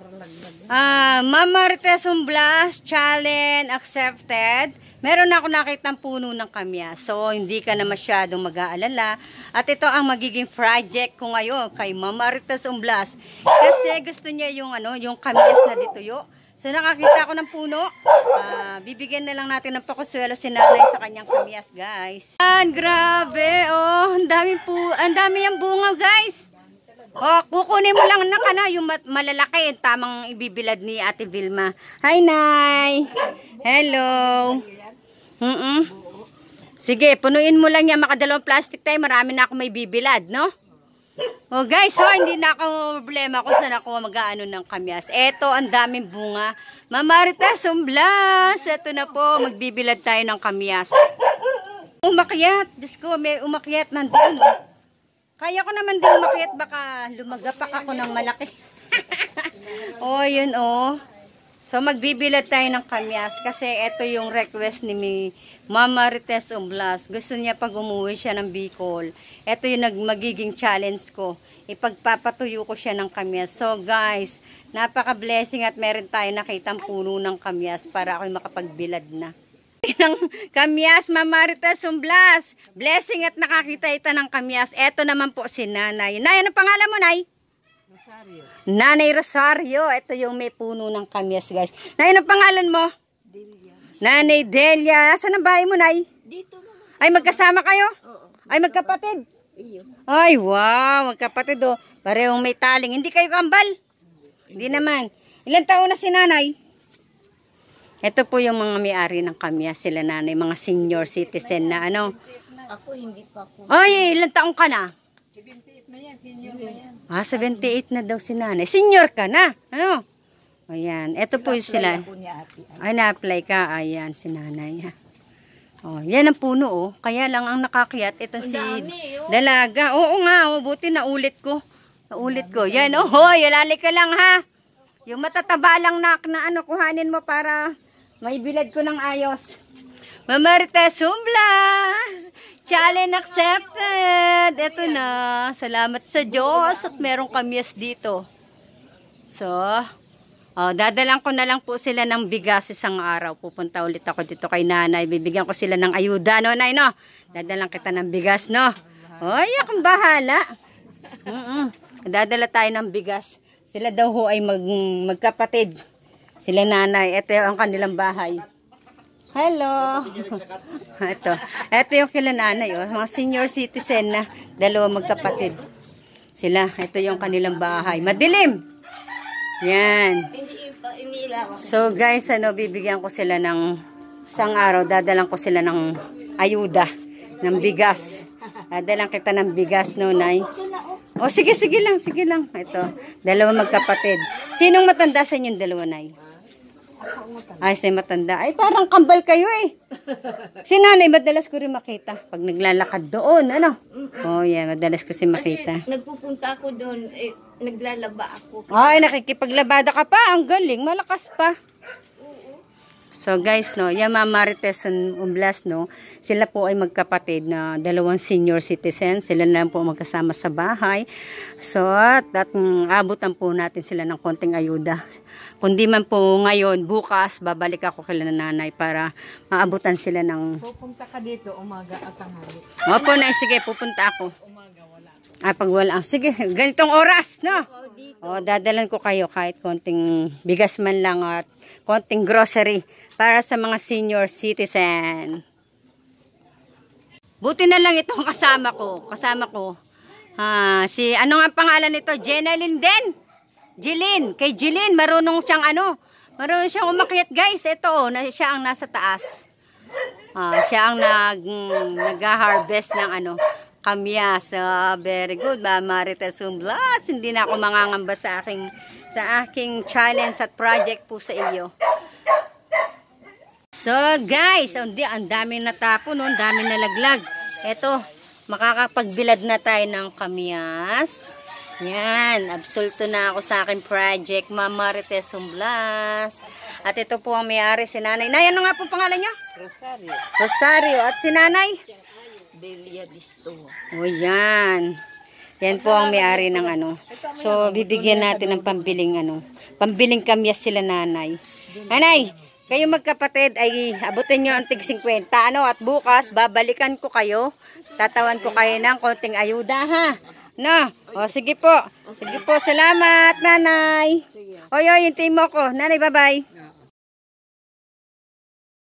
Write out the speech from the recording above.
Mama Marites Blast Challenge accepted. Meron na ako nakitang puno ng kamyas. So, hindi ka na masyadong mag-aalala. At ito ang magiging project ko ngayon kay Mama Marites Blast. Kasi gusto niya yung, yung kamyas na dituyo. So, nakakita ako ng puno. Bibigyan na lang natin ng pakuswelo si nanay sa kanyang kamyas, guys. Grabe, oh. Ang dami yung bunga, guys. Oh, kukunin mo lang na yung malalaki, tamang ibibilad ni Ate Vilma. Hi, Nay. Hello. Sige, punuin mo lang yan. Makadalawang plastic tayo. Marami na ako may bibilad, no? Oh, guys, hindi na ako problema kung saan ako mag-aano ng kamyas. Eto, ang daming bunga. Mama Marites Blast. Eto na po, magbibilad tayo ng kamyas. Umakyat. Diyos ko, may umakyat nandun. Kaya ko naman din umakyat. Baka lumagapak ako ng malaki. Oh, yun, oh. So, magbibilad tayo ng kamyas kasi ito yung request ni Mama Marites Blast. Gusto niya pag umuwi siya ng Bicol. Ito yung magiging challenge ko. Ipagpapatuyo ko siya ng kamyas. So, guys, napaka-blessing at meron tayo nakitang puno ng kamyas para ako makapagbilad na. Ng kamyas, Mama Marites Blast. Blessing at nakakita ito ng kamyas. Ito naman po si Nanay. Nay, ano pangalan mo, Nay? Rosario. Nanay Rosario. Ito yung may puno ng kamyas, guys. Nay, ano pangalan mo? Delia. Nanay Delia. Saan ang bahay mo, Nay? Dito naman. Ay, magkasama kayo? Oo. Ay, magkapatid? Iyo. Ay, wow. Magkapatid, oh. Parehong may taling. Hindi kayo kambal? Hindi naman. Ilan taon na si Nanay? Ito po yung mga may-ari ng kamyas, sila nanay, mga senior citizen na ano. Ako hindi pa ako. Ay, ilang taong ka na? 78 na yan, senior na yan. 78 na daw si nanay. Senior ka na, ano? Ayan, ito po yung sila. Ay, na-apply ka. Ayan, si nanay. Oh, yan ang puno, oh. Kaya lang ang nakakiyat, itong si dalaga. Oo nga, oh, buti naulit ko. Naulit ko. Yan, oh, hoy, alali ka lang, ha? Yung matataba lang na ano, kuhanin mo para may bilad ko ng ayos. Mama Marites Blast Challenge accepted. Ito na. Salamat sa Diyos at merong kamyas dito. So, dadalan ko na lang po sila ng bigas isang araw. Pupunta ulit ako dito kay nanay. Bibigyan ko sila ng ayuda, no, Nay, no? Dadalan kita ng bigas, no? Oy, akong bahala. Dadala tayo ng bigas. Sila daw ho ay magkapatid. Sila nanay. Ito ang kanilang bahay. Hello. Ito yung kila nanay. Oh. Mga senior citizen na dalawa magkapatid. Sila. Ito yung kanilang bahay. Madilim. Yan. So guys, bibigyan ko sila ng isang araw. Dadalang ko sila ng ayuda. Ng bigas. Dadalang kita ng bigas, no, Nay? Oh, sige lang. Ito, dalawa magkapatid. Sinong matanda sa inyong dalawa, Nay? Ay, si matanda. Ay, parang kambal kayo, eh. Si nanay, madalas ko rin makita. Pag naglalakad doon, ano? Oh, yeah, madalas ko si makita. Nagpupunta ako doon, naglalaba ako. Ay, nakikipaglabada ka pa. Ang galing, malakas pa. So guys, no, yung Mama Marites Blast, no, sila po ay magkapatid na dalawang senior citizen. Sila na lang po magkasama sa bahay. So, at abutan po natin sila ng konting ayuda. Kundi man po ngayon, bukas, babalik ako kay nanay para maabutan sila ng... Pupunta ka dito, umaga at tanghali. Opo, Nay, sige, pupunta ako. Umaga, wala. Pag wala. Sige, ganitong oras, no? O, dadalan ko kayo kahit konting bigas man lang at konting grocery para sa mga senior citizen. Buti na lang itong kasama ko. Ano nga pangalan nito? Jenaline din. Jilin. Kay Jilin, marunong siyang umakyat, guys. Ito, siya ang nasa taas. Siya ang nag-harvest ng kamyas. Very good, Mama Marites Blast. Hindi na ako mangangamba sa aking challenge at project po sa iyo. So guys, ang daming natapon, ang daming nalaglag. Ito, makakapagbilad na tayo ng kamyas. Yan, absoluto na ako sa aking project, Mama Marites Blast. At ito po ang may-ari, si Nanay. Nay, ano nga po pangalan niyo? Rosario. Rosario. At si Nanay? Delia Disto. O yan. Yan po ang may-ari ng ano. So, bibigyan natin ng pambiling kamyas sila nanay. Nanay, kayo magkapatid ay abutin nyo ang tig 50. Ano, at bukas, babalikan ko kayo. Tatawan ko kayo ng konting ayuda, ha? No? O, sige po. Sige po, salamat, nanay. Oy, hintayin mo ko. Nanay, bye-bye.